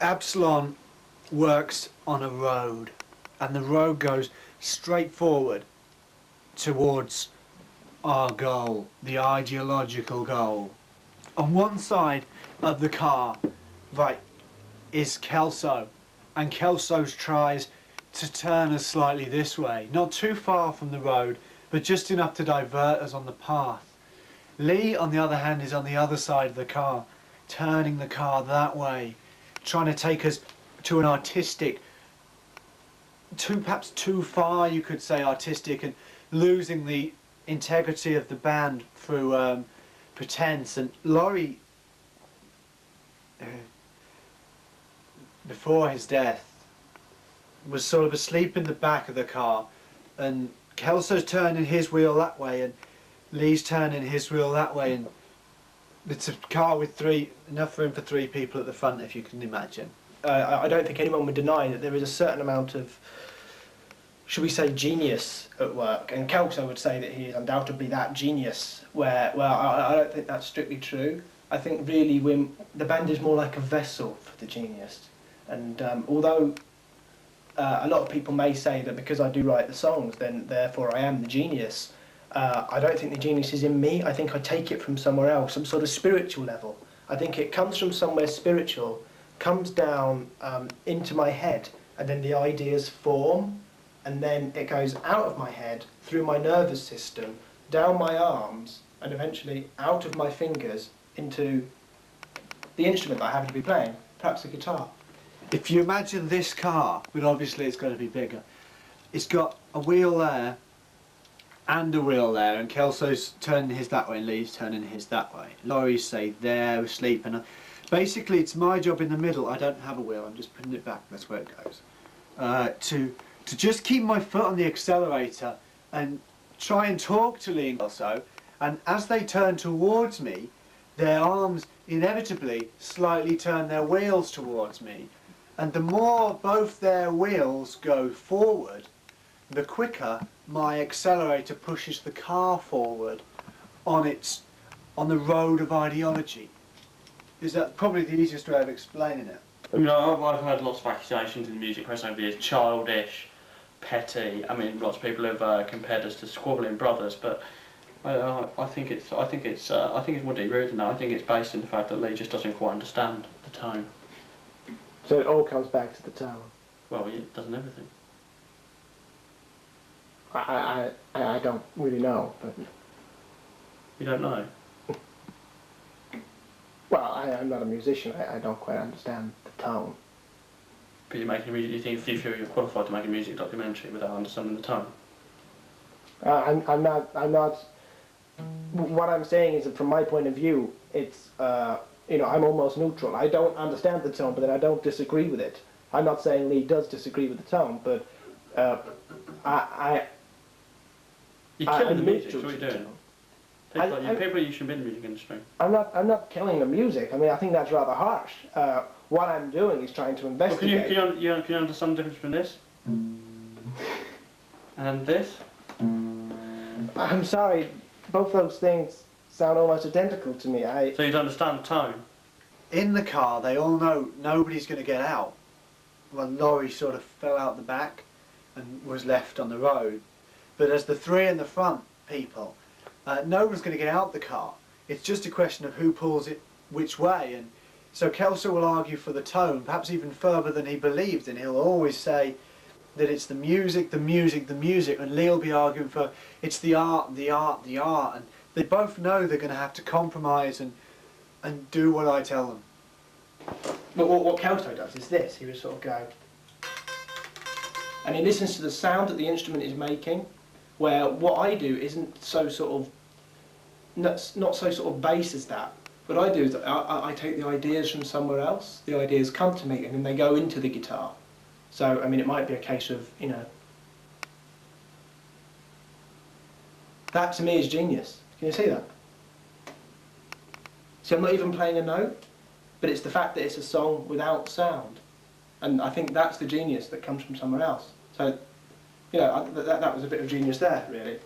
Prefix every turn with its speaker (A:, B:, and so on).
A: Absolon works on a road, and the road goes straight forward towards our goal, the ideological goal. On one side of the car, right, is Kelso, and Kelso tries to turn us slightly this way, not too far from the road, but just enough to divert us on the path. Lee, on the other hand, is on the other side of the car, turning the car that way, trying to take us to an artistic, perhaps too far, you could say, artistic, and losing the integrity of the band through pretense. And Laurie, before his death, was sort of asleep in the back of the car, and Kelso's turning his wheel that way, and Lee's turning his wheel that way, and it's a car with enough room for 3 people at the front, if you can imagine.
B: I don't think anyone would deny that there is a certain amount of, should we say, genius at work, and Kelso would say that he is undoubtedly that genius, where I don't think that's strictly true. I think really the band is more like a vessel for the genius, and although a lot of people may say that because I do write the songs, then therefore I am the genius, I don't think the genius is in me. I think I take it from somewhere else, some sort of spiritual level. I think it comes from somewhere spiritual, comes down into my head, and then the ideas form, and then it goes out of my head, through my nervous system, down my arms, and eventually out of my fingers into the instrument that I happen to be playing, perhaps a guitar.
A: If you imagine this car, but obviously it's going to be bigger, it's got a wheel there and a wheel there, and Kelso's turning his that way and Lee's turning his that way. Laurie's say there, asleep, and basically it's my job in the middle. I don't have a wheel, I'm just putting it back, that's where it goes. To just keep my foot on the accelerator and try and talk to Lee and Kelso, and as they turn towards me, their arms inevitably slightly turn their wheels towards me. And the more both their wheels go forward, the quicker my accelerator pushes the car forward on the road of ideology. Is that probably the easiest way of explaining it?
C: I mean, I've heard lots of accusations in the music press over the years, childish, petty. I mean, lots of people have compared us to squabbling brothers, but I think it's more deep rooted than that. I think it's based in the fact that Lee just doesn't quite understand the tone.
B: So it all comes back to the tone.
C: Well, it doesn't everything.
B: I don't really know, but...
C: You don't know?
B: Well, I'm not a musician. I don't quite understand the tone.
C: But you're making music. You feel you're qualified to make a music documentary without understanding the tone?
B: I'm not. What I'm saying is that from my point of view, it's I'm almost neutral. I don't understand the tone, but then I don't disagree with it. I'm not saying Lee does disagree with the tone, but
C: You're killing the music.
B: neutral
C: What are you
B: to the
C: doing?
B: tone.
C: People you should be in the music industry.
B: I'm not killing the music. I mean, I think that's rather harsh. What I'm doing is trying to investigate.
C: Well, can you understand the difference between this and this?
B: I'm sorry, both those things sound almost identical to me.
C: So you don't understand the tone?
A: In the car, they all know nobody's going to get out. Well, Laurie sort of fell out the back and was left on the road. But as the 3 in the front people, no one's going to get out the car. It's just a question of who pulls it which way. And so Kelso will argue for the tone, perhaps even further than he believed, and he'll always say that it's the music, the music, the music, and Lee will be arguing for it's the art, the art, the art. And they both know they're going to have to compromise and do what I tell them.
B: But what Kelso does is this. He would sort of go, and he listens to the sound that the instrument is making, where what I do isn't so sort of, not so sort of bass as that. What I do is that I take the ideas from somewhere else. The ideas come to me and then they go into the guitar. So, I mean, it might be a case of, that to me is genius. Can you see that? See, I'm not even playing a note, but it's the fact that it's a song without sound. And I think that's the genius that comes from somewhere else. So, that was a bit of genius there, really.